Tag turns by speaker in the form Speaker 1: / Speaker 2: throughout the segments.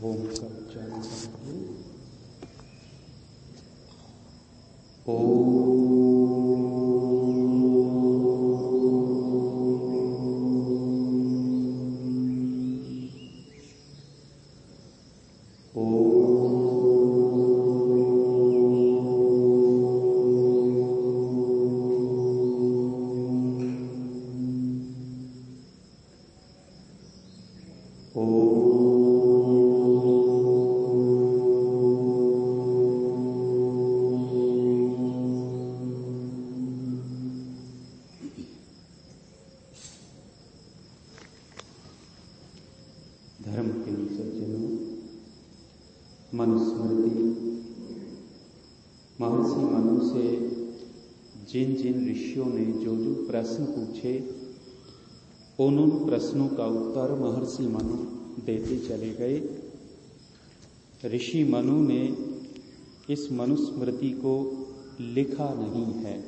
Speaker 1: ओम का उच्चारण करेंगे। ओम धर्म के सज्जनों, मनुस्मृति महर्षि मनु से जिन जिन ऋषियों ने जो जो प्रश्न पूछे उन प्रश्नों का उत्तर महर्षि मनु देते चले गए। ऋषि मनु ने इस मनुस्मृति को लिखा नहीं है।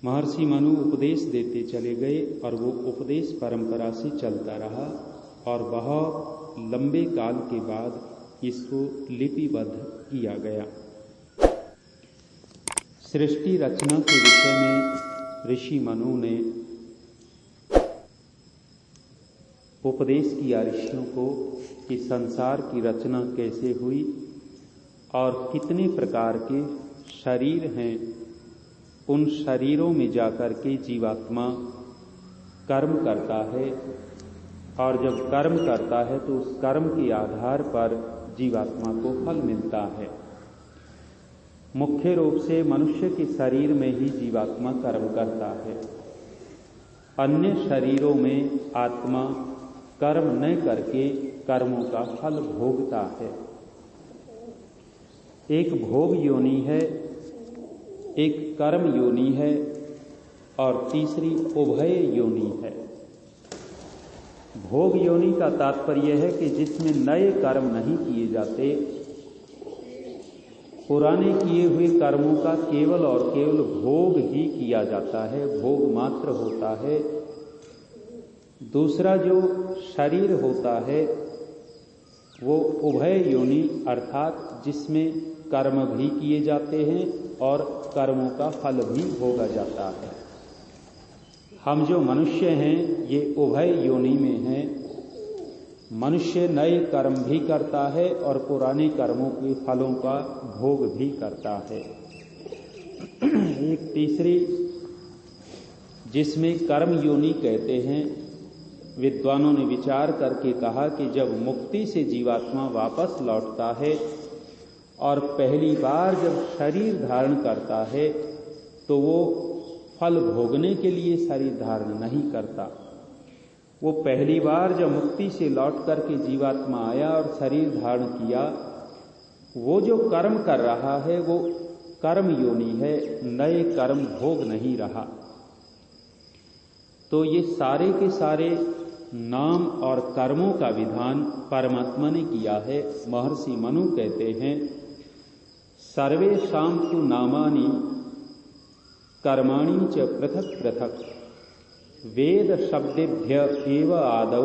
Speaker 1: महर्षि मनु उपदेश देते चले गए और वो उपदेश परंपरा से चलता रहा और बहुत लंबे काल के बाद इसको लिपिबद्ध किया गया। सृष्टि रचना के विषय में ऋषि मनु ने उपदेश किया ऋषियों को कि संसार की रचना कैसे हुई और कितने प्रकार के शरीर हैं। उन शरीरों में जाकर के जीवात्मा कर्म करता है और जब कर्म करता है तो उस कर्म के आधार पर जीवात्मा को फल मिलता है। मुख्य रूप से मनुष्य के शरीर में ही जीवात्मा कर्म करता है। अन्य शरीरों में आत्मा कर्म न करके कर्मों का फल भोगता है। एक भोग योनि है, एक कर्म योनि है और तीसरी उभय योनि है। भोग योनि का तात्पर्य है कि जिसमें नए कर्म नहीं किए जाते, पुराने किए हुए कर्मों का केवल और केवल भोग ही किया जाता है, भोग मात्र होता है। दूसरा जो शरीर होता है वो उभय योनि अर्थात जिसमें कर्म भी किए जाते हैं और कर्मों का फल भी भोगा जाता है। हम जो मनुष्य हैं ये उभय योनि में हैं। मनुष्य नए कर्म भी करता है और पुराने कर्मों के फलों का भोग भी करता है। एक तीसरी जिसमें कर्म योनि कहते हैं, विद्वानों ने विचार करके कहा कि जब मुक्ति से जीवात्मा वापस लौटता है और पहली बार जब शरीर धारण करता है तो वो फल भोगने के लिए शरीर धारण नहीं करता। वो पहली बार जब मुक्ति से लौट करके जीवात्मा आया और शरीर धारण किया, वो जो कर्म कर रहा है वो कर्म योनि है, नए कर्म भोग नहीं रहा। तो ये सारे के सारे नाम और कर्मों का विधान परमात्मा ने किया है। महर्षि मनु कहते हैं सर्वेषां तु नामानि कर्माणि च पृथक पृथक वेद शब्देभ्य एव आदौ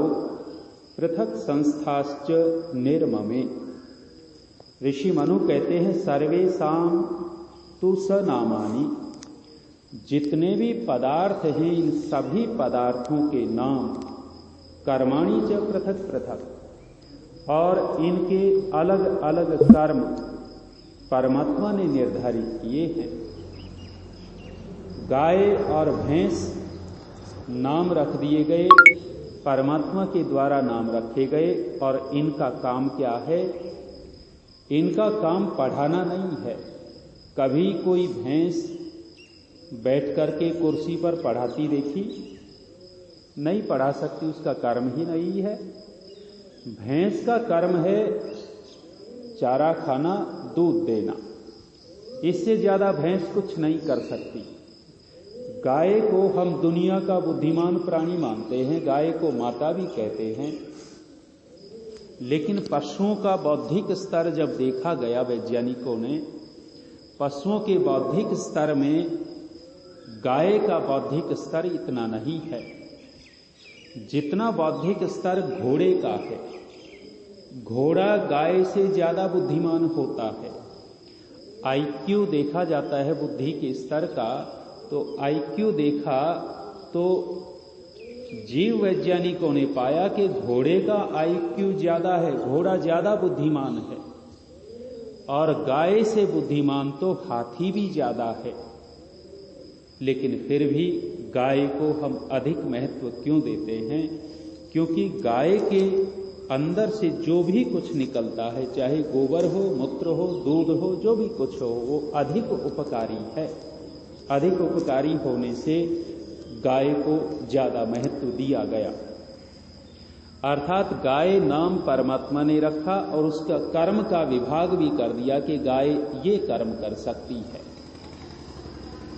Speaker 1: पृथक संस्थाश्च निर्ममे। ऋषि मनु कहते हैं सर्वेषां तु स नामानि, जितने भी पदार्थ हैं इन सभी पदार्थों के नाम कर्माणि च पृथक पृथक और इनके अलग अलग कर्म परमात्मा ने निर्धारित किए हैं। गाय और भैंस नाम रख दिए गए, परमात्मा के द्वारा नाम रखे गए और इनका काम क्या है? इनका काम पढ़ाना नहीं है। कभी कोई भैंस बैठ करके कुर्सी पर पढ़ाती देखी? नहीं पढ़ा सकती, उसका कर्म ही नहीं है। भैंस का कर्म है चारा खाना, दूध देना, इससे ज्यादा भैंस कुछ नहीं कर सकती। गाय को हम दुनिया का बुद्धिमान प्राणी मानते हैं, गाय को माता भी कहते हैं, लेकिन पशुओं का बौद्धिक स्तर जब देखा गया वैज्ञानिकों ने, पशुओं के बौद्धिक स्तर में गाय का बौद्धिक स्तर इतना नहीं है जितना बौद्धिक स्तर घोड़े का है। घोड़ा गाय से ज्यादा बुद्धिमान होता है। आईक्यू देखा जाता है बुद्धि के स्तर का, तो आईक्यू देखा तो जीव वैज्ञानिकों ने पाया कि घोड़े का आईक्यू ज्यादा है, घोड़ा ज्यादा बुद्धिमान है, और गाय से बुद्धिमान तो हाथी भी ज्यादा है। लेकिन फिर भी गाय को हम अधिक महत्व क्यों देते हैं? क्योंकि गाय के अंदर से जो भी कुछ निकलता है, चाहे गोबर हो, मूत्र हो, दूध हो, जो भी कुछ हो, वो अधिक उपकारी है। अधिक उपकारी होने से गाय को ज्यादा महत्व दिया गया। अर्थात गाय नाम परमात्मा ने रखा और उसका कर्म का विभाग भी कर दिया कि गाय ये कर्म कर सकती है।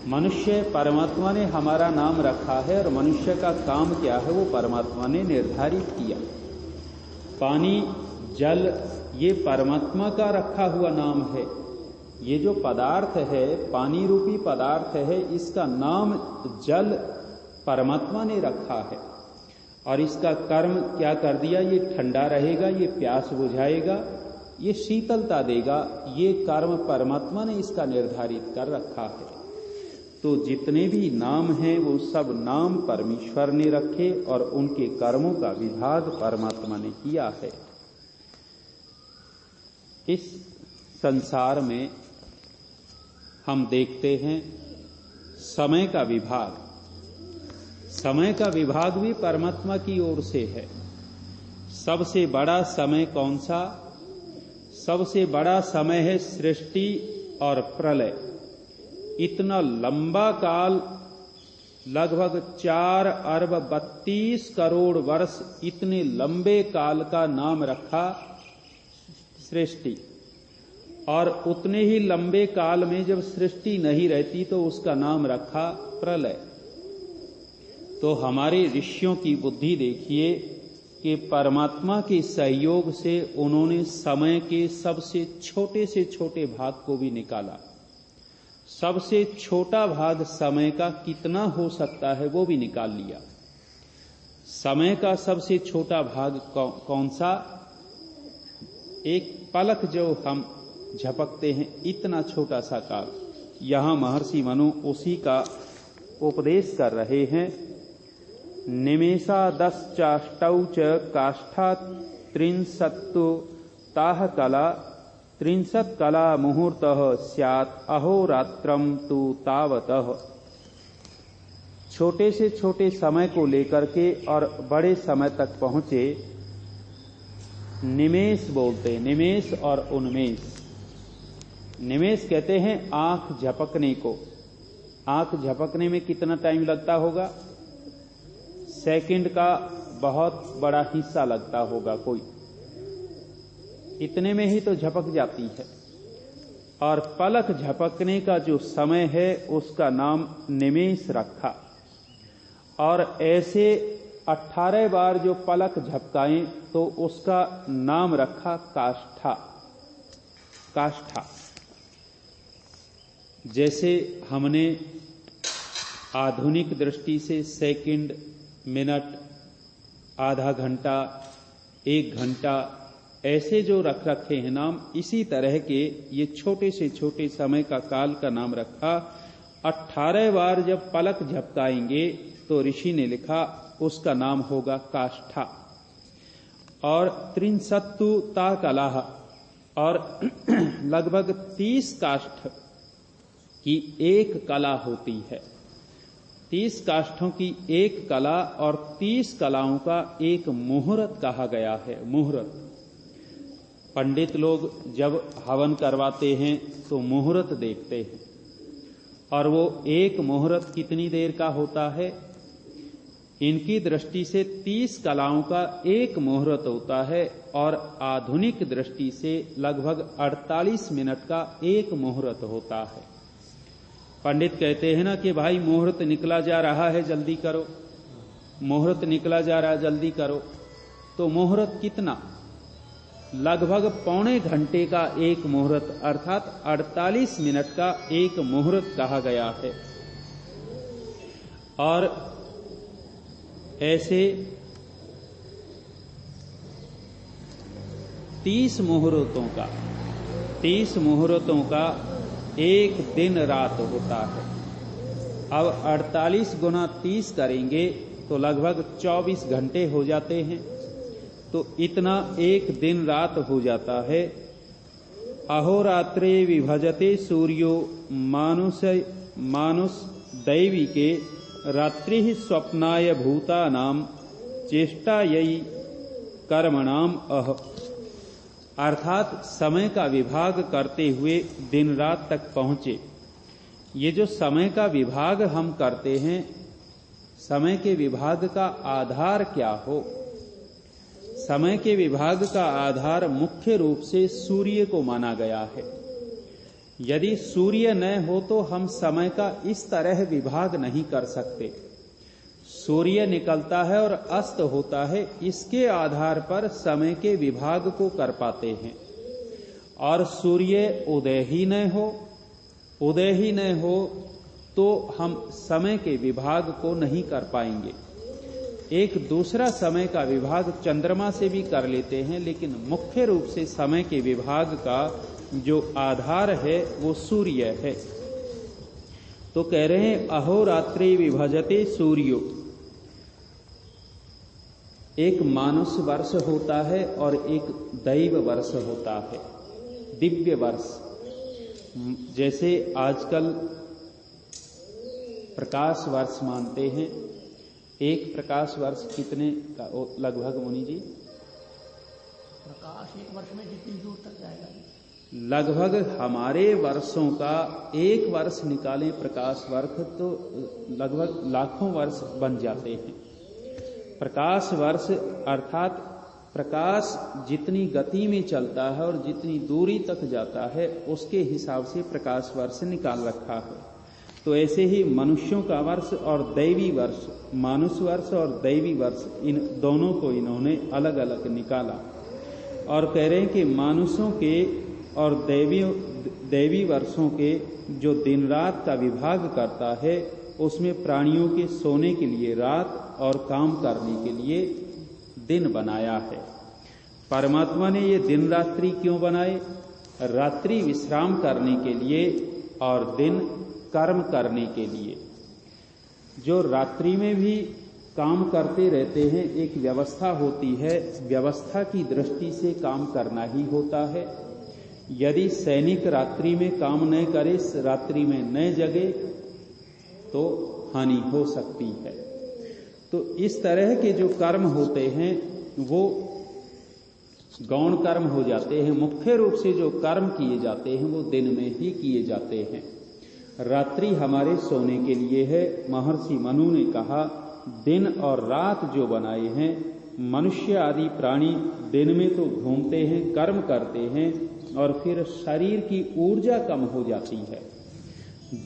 Speaker 1: मनुष्य, परमात्मा ने हमारा नाम रखा है और मनुष्य का काम क्या है वो परमात्मा ने निर्धारित किया। पानी, जल, ये परमात्मा का रखा हुआ नाम है। ये जो पदार्थ है, पानी रूपी पदार्थ है, इसका नाम जल परमात्मा ने रखा है। और इसका कर्म क्या कर दिया? ये ठंडा रहेगा, ये प्यास बुझाएगा, ये शीतलता देगा। ये कर्म परमात्मा ने इसका निर्धारित कर रखा है। तो जितने भी नाम हैं वो सब नाम परमेश्वर ने रखे और उनके कर्मों का विभाग परमात्मा ने किया है। इस संसार में हम देखते हैं समय का विभाग। समय का विभाग भी परमात्मा की ओर से है। सबसे बड़ा समय कौन सा? सबसे बड़ा समय है सृष्टि और प्रलय। इतना लंबा काल, लगभग 4 अरब 32 करोड़ वर्ष, इतने लंबे काल का नाम रखा सृष्टि। और उतने ही लंबे काल में जब सृष्टि नहीं रहती तो उसका नाम रखा प्रलय। तो हमारे ऋषियों की बुद्धि देखिए कि परमात्मा के सहयोग से उन्होंने समय के सबसे छोटे से छोटे भाग को भी निकाला। सबसे छोटा भाग समय का कितना हो सकता है वो भी निकाल लिया। समय का सबसे छोटा भाग कौन सा? एक पलक जो हम झपकते हैं, इतना छोटा सा काल। यहां महर्षि मनु उसी का उपदेश कर रहे हैं। निमेषादश्चाष्टौ च काष्ठा त्रिंशत्तु ताह कला 30 कला मुहूर्तः स्यात् अहोरात्रम तु तावतः। छोटे से छोटे समय को लेकर के और बड़े समय तक पहुंचे। निमेष बोलते, निमेष और उन्मेष। निमेष कहते हैं आंख झपकने को। आंख झपकने में कितना टाइम लगता होगा? सेकंड का बहुत बड़ा हिस्सा लगता होगा कोई, इतने में ही तो झपक जाती है। और पलक झपकने का जो समय है उसका नाम निमेष रखा। और ऐसे 18 बार जो पलक झपकाएं तो उसका नाम रखा काष्ठा। काष्ठा जैसे हमने आधुनिक दृष्टि से सेकंड, मिनट, आधा घंटा, 1 घंटा ऐसे जो रख रखे हैं नाम, इसी तरह के ये छोटे से छोटे समय का काल का नाम रखा। 18 बार जब पलक झपकाएंगे तो ऋषि ने लिखा उसका नाम होगा काष्ठा। और 30 ता कलाह, और लगभग 30 काष्ठ की एक कला होती है। 30 काष्ठों की एक कला और 30 कलाओं का एक मुहूर्त कहा गया है। मुहूर्त, पंडित लोग जब हवन करवाते हैं तो मुहूर्त देखते हैं, और वो एक मुहूर्त कितनी देर का होता है? इनकी दृष्टि से 30 कलाओं का एक मुहूर्त होता है, और आधुनिक दृष्टि से लगभग 48 मिनट का एक मुहूर्त होता है। पंडित कहते हैं ना कि भाई मुहूर्त निकला जा रहा है, जल्दी करो, मुहूर्त निकला जा रहा है, जल्दी करो। तो मुहूर्त कितना? लगभग पौने घंटे का एक मुहूर्त, अर्थात 48 मिनट का एक मुहूर्त कहा गया है। और ऐसे 30 मुहूर्तों का एक दिन रात होता है। अब 48 गुना 30 करेंगे तो लगभग 24 घंटे हो जाते हैं, तो इतना एक दिन रात हो जाता है। अहोरात्रे विभजते सूर्यो मानुष दैवी के रात्रि स्वप्नाय भूतानाम चेष्टायै कर्मणाम अह, अर्थात समय का विभाग करते हुए दिन रात तक पहुंचे। ये जो समय का विभाग हम करते हैं, समय के विभाग का आधार क्या हो? समय के विभाग का आधार मुख्य रूप से सूर्य को माना गया है। यदि सूर्य न हो तो हम समय का इस तरह विभाग नहीं कर सकते। सूर्य निकलता है और अस्त होता है, इसके आधार पर समय के विभाग को कर पाते हैं। और सूर्य उदय ही न हो तो हम समय के विभाग को नहीं कर पाएंगे। एक दूसरा समय का विभाग चंद्रमा से भी कर लेते हैं, लेकिन मुख्य रूप से समय के विभाग का जो आधार है वो सूर्य है। तो कह रहे हैं अहोरात्रि विभजते सूर्यो। एक मानुष वर्ष होता है और एक दैव वर्ष होता है, दिव्य वर्ष। जैसे आजकल प्रकाश वर्ष मानते हैं। एक प्रकाश वर्ष कितने का लगभग मुनि जी?
Speaker 2: प्रकाश एक वर्ष में जितनी दूर तक जाएगा,
Speaker 1: लगभग हमारे वर्षों का एक वर्ष निकालें प्रकाश वर्ष तो लगभग लाखों वर्ष बन जाते हैं। प्रकाश वर्ष अर्थात प्रकाश जितनी गति में चलता है और जितनी दूरी तक जाता है उसके हिसाब से प्रकाश वर्ष निकाल रखा है। तो ऐसे ही मनुष्यों का वर्ष और दैवी वर्ष, मानुष वर्ष और दैवी वर्ष, इन दोनों को इन्होंने अलग अलग निकाला और कह रहे हैं कि मानुषों के और दैवी वर्षों के जो दिन रात का विभाग करता है उसमें प्राणियों के सोने के लिए रात और काम करने के लिए दिन बनाया है। परमात्मा ने ये दिन रात्रि क्यों बनाए? रात्रि विश्राम करने के लिए और दिन कर्म करने के लिए। जो रात्रि में भी काम करते रहते हैं, एक व्यवस्था होती है, व्यवस्था की दृष्टि से काम करना ही होता है। यदि सैनिक रात्रि में काम न करे, रात्रि में न जगे तो हानि हो सकती है। तो इस तरह के जो कर्म होते हैं वो गौण कर्म हो जाते हैं। मुख्य रूप से जो कर्म किए जाते हैं वो दिन में ही किए जाते हैं। रात्रि हमारे सोने के लिए है। महर्षि मनु ने कहा दिन और रात जो बनाए हैं, मनुष्य आदि प्राणी दिन में तो घूमते हैं, कर्म करते हैं और फिर शरीर की ऊर्जा कम हो जाती है।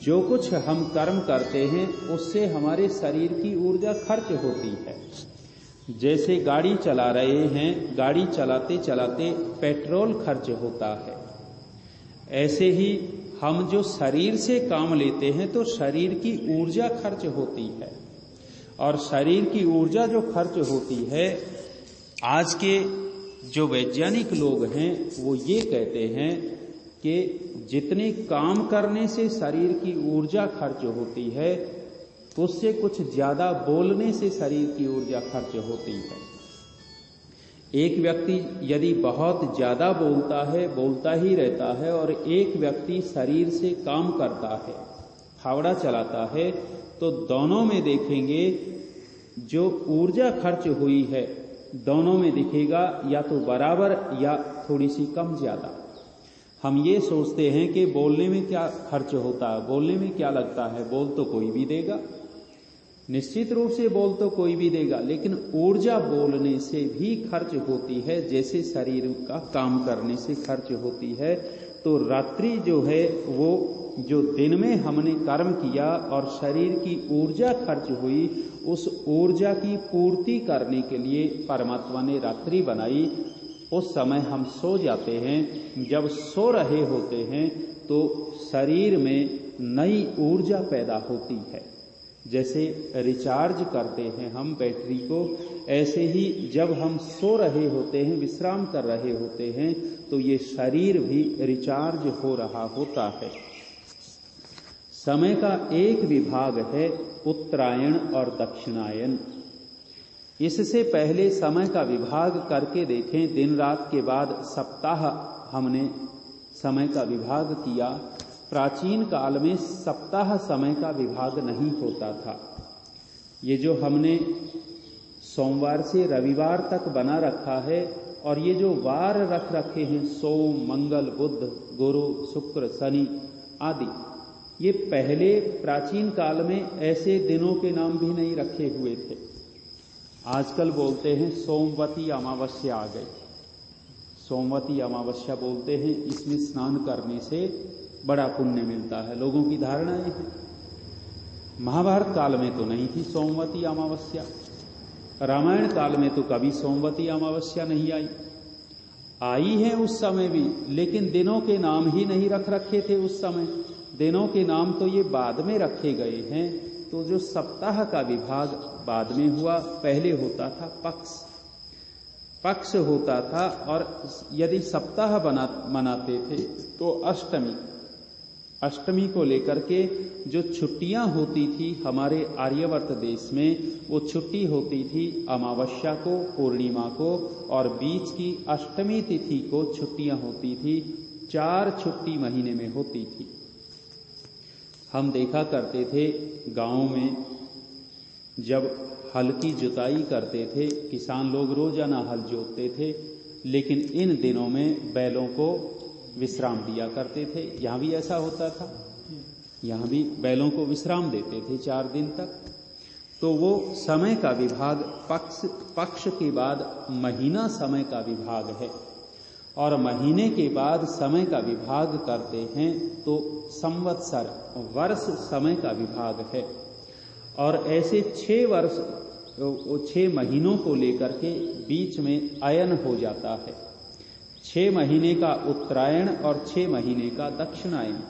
Speaker 1: जो कुछ हम कर्म करते हैं उससे हमारे शरीर की ऊर्जा खर्च होती है। जैसे गाड़ी चला रहे हैं, गाड़ी चलाते चलाते पेट्रोल खर्च होता है, ऐसे ही हम जो शरीर से काम लेते हैं तो शरीर की ऊर्जा खर्च होती है। और शरीर की ऊर्जा जो खर्च होती है, आज के जो वैज्ञानिक लोग हैं वो ये कहते हैं कि जितने काम करने से शरीर की ऊर्जा खर्च होती है उससे कुछ ज्यादा बोलने से शरीर की ऊर्जा खर्च होती है। एक व्यक्ति यदि बहुत ज्यादा बोलता ही रहता है और एक व्यक्ति शरीर से काम करता है, फावड़ा चलाता है, तो दोनों में देखेंगे जो ऊर्जा खर्च हुई है दोनों में दिखेगा या तो बराबर या थोड़ी सी कम ज्यादा। हम ये सोचते हैं कि बोलने में क्या खर्च होता है, बोलने में क्या लगता है, बोल तो कोई भी देगा, निश्चित रूप से बोल तो कोई भी देगा, लेकिन ऊर्जा बोलने से भी खर्च होती है जैसे शरीर का काम करने से खर्च होती है। तो रात्रि जो है वो जो दिन में हमने कर्म किया और शरीर की ऊर्जा खर्च हुई, उस ऊर्जा की पूर्ति करने के लिए परमात्मा ने रात्रि बनाई। उस समय हम सो जाते हैं। जब सो रहे होते हैं तो शरीर में नई ऊर्जा पैदा होती है। जैसे रिचार्ज करते हैं हम बैटरी को, ऐसे ही जब हम सो रहे होते हैं, विश्राम कर रहे होते हैं, तो ये शरीर भी रिचार्ज हो रहा होता है। समय का एक विभाग है उत्तरायण और दक्षिणायन। इससे पहले समय का विभाग करके देखें, दिन रात के बाद सप्ताह हमने समय का विभाग किया। प्राचीन काल में सप्ताह समय का विभाग नहीं होता था। ये जो हमने सोमवार से रविवार तक बना रखा है, और ये जो वार रख रखे हैं, सोम, मंगल, बुध, गुरु, शुक्र, शनि आदि, ये पहले प्राचीन काल में ऐसे दिनों के नाम भी नहीं रखे हुए थे। आजकल बोलते हैं सोमवती अमावस्या आ गई, सोमवती अमावस्या बोलते हैं, इसमें स्नान करने से बड़ा पुण्य मिलता है, लोगों की धारणाएं हैं। महाभारत काल में तो नहीं थी सोमवती अमावस्या, रामायण काल में तो कभी सोमवती अमावस्या नहीं आई है उस समय भी, लेकिन दिनों के नाम ही नहीं रख रखे थे उस समय। दिनों के नाम तो ये बाद में रखे गए हैं। तो जो सप्ताह का विभाग बाद में हुआ, पहले होता था पक्ष होता था, और यदि सप्ताह मनाते थे तो अष्टमी को लेकर के जो छुट्टियां होती थी हमारे आर्यवर्त देश में, वो छुट्टी होती थी अमावस्या को, पूर्णिमा को, और बीच की अष्टमी तिथि को छुट्टियां होती थी। 4 छुट्टी महीने में होती थी। हम देखा करते थे गांव में जब हल की जुताई करते थे, किसान लोग रोजाना हल जोतते थे, लेकिन इन दिनों में बैलों को विश्राम दिया करते थे। यहां भी ऐसा होता था, यहां भी बैलों को विश्राम देते थे 4 दिन तक। तो वो समय का विभाग पक्ष के बाद महीना समय का विभाग है, और महीने के बाद समय का विभाग करते हैं तो संवत्सर वर्ष समय का विभाग है। और ऐसे 6 महीनों को लेकर के बीच में अयन हो जाता है। 6 महीने का उत्तरायण और 6 महीने का दक्षिणायन,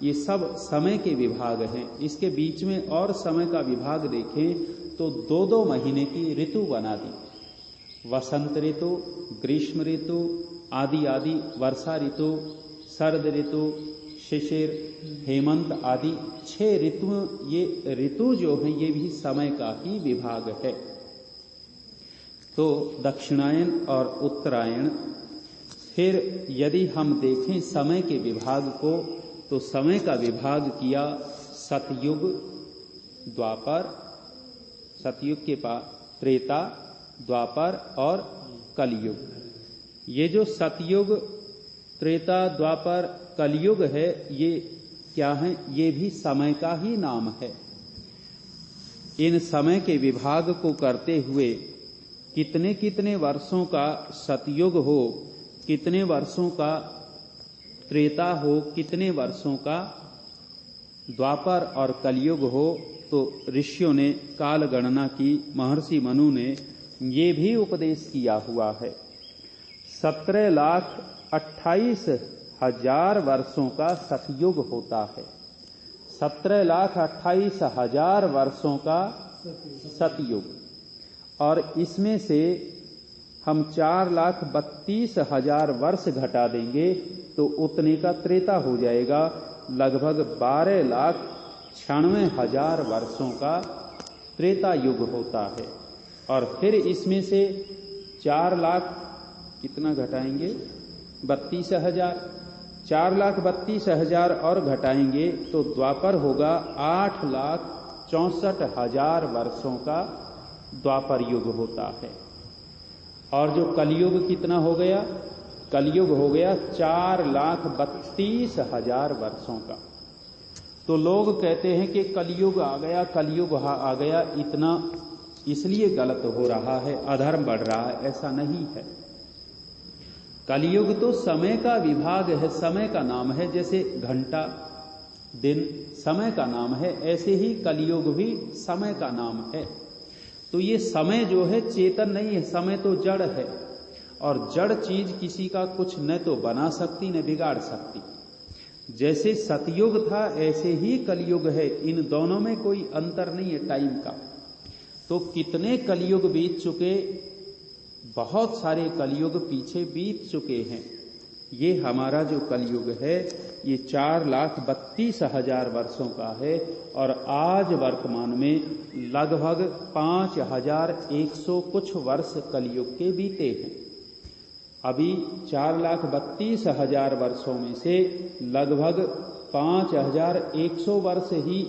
Speaker 1: ये सब समय के विभाग हैं। इसके बीच में और समय का विभाग देखें तो 2-2 महीने की ऋतु बना दी, वसंत ऋतु, ग्रीष्म ऋतु आदि आदि, वर्षा ऋतु, शरद ऋतु, शिशिर, हेमंत आदि 6 ऋतु। ये ऋतु जो है ये भी समय का ही विभाग है। तो दक्षिणायन और उत्तरायण। फिर यदि हम देखें समय के विभाग को, तो समय का विभाग किया सतयुग, द्वापर, सतयुग के बाद त्रेता, द्वापर और कलयुग। ये जो सतयुग, त्रेता, द्वापर, कलयुग है, ये क्या है? ये भी समय का ही नाम है। इन समय के विभाग को करते हुए कितने कितने वर्षों का सतयुग हो, कितने वर्षों का त्रेता हो, कितने वर्षों का द्वापर और कलयुग हो, तो ऋषियों ने काल गणना की। महर्षि मनु ने ये भी उपदेश किया हुआ है। 17,28,000 वर्षों का सतयुग होता है। 17,28,000 वर्षों का सतयुग, और इसमें से हम 4,32,000 वर्ष घटा देंगे तो उतने का त्रेता हो जाएगा। लगभग 12,96,000 वर्षों का त्रेता युग होता है। और फिर इसमें से 4 लाख कितना घटाएंगे? 32,000। 4,32,000 और घटाएंगे तो द्वापर होगा 8,64,000 वर्षों का द्वापर युग होता है। और जो कलयुग कितना हो गया? कलयुग हो गया 4,32,000 वर्षों का। तो लोग कहते हैं कि कलयुग आ गया, कलयुग आ गया, इतना इसलिए गलत हो रहा है, अधर्म बढ़ रहा है। ऐसा नहीं है। कलयुग तो समय का विभाग है, समय का नाम है। जैसे घंटा, दिन समय का नाम है, ऐसे ही कलयुग भी समय का नाम है। तो ये समय जो है चेतन नहीं है, समय तो जड़ है, और जड़ चीज किसी का कुछ न तो बना सकती न बिगाड़ सकती। जैसे सतयुग था ऐसे ही कलयुग है, इन दोनों में कोई अंतर नहीं है टाइम का। तो कितने कलयुग बीत चुके, बहुत सारे कलयुग पीछे बीत चुके हैं। ये हमारा जो कलयुग है ये 4,32,000 वर्षों का है और आज वर्तमान में लगभग 5,100 कुछ वर्ष कलयुग के बीते हैं। अभी 4,32,000 वर्षों में से लगभग 5,100 वर्ष ही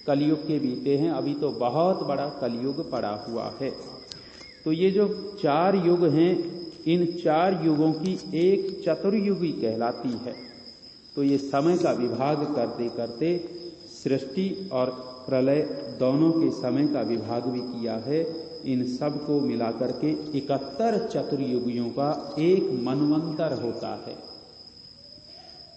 Speaker 1: कलयुग के बीते हैं। अभी तो बहुत बड़ा कलयुग पड़ा हुआ है। तो ये जो 4 युग हैं, इन 4 युगों की एक चतुर्युगी कहलाती है। तो ये समय का विभाग करते करते सृष्टि और प्रलय दोनों के समय का विभाग भी किया है। इन सब को मिलाकर के 71 चतुर्युगियों का एक मनवंतर होता है।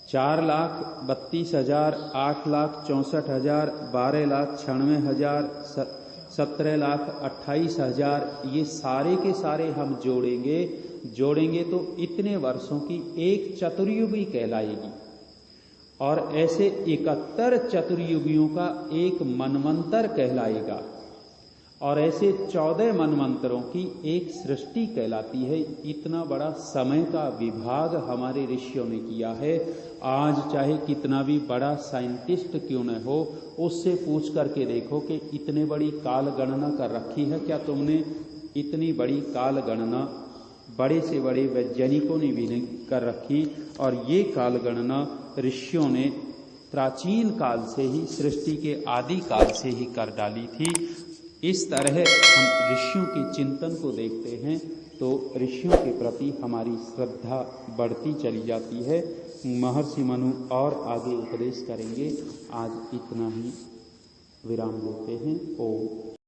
Speaker 1: 4,32,000, 8,64,000, 12,96,000, 17,28,000 ये सारे के सारे हम जोड़ेंगे तो इतने वर्षों की एक चतुर्युगी कहलाएगी। और ऐसे 71 चतुर्युगियों का एक मनवंतर कहलाएगा और ऐसे 14 मनवंतरों की एक सृष्टि कहलाती है। इतना बड़ा समय का विभाग हमारे ऋषियों ने किया है। आज चाहे कितना भी बड़ा साइंटिस्ट क्यों न हो, उससे पूछ करके देखो कि इतने बड़ी काल गणना कर रखी है क्या तुमने? इतनी बड़ी काल गणना बड़े से बड़े वैज्ञानिकों ने भी नहीं कर रखी। और ये काल गणना ऋषियों ने प्राचीन काल से ही, सृष्टि के आदि काल से ही कर डाली थी। इस तरह हम ऋषियों के चिंतन को देखते हैं तो ऋषियों के प्रति हमारी श्रद्धा बढ़ती चली जाती है। महर्षि मनु और आगे उपदेश करेंगे। आज इतना ही विराम देते हैं। ओम।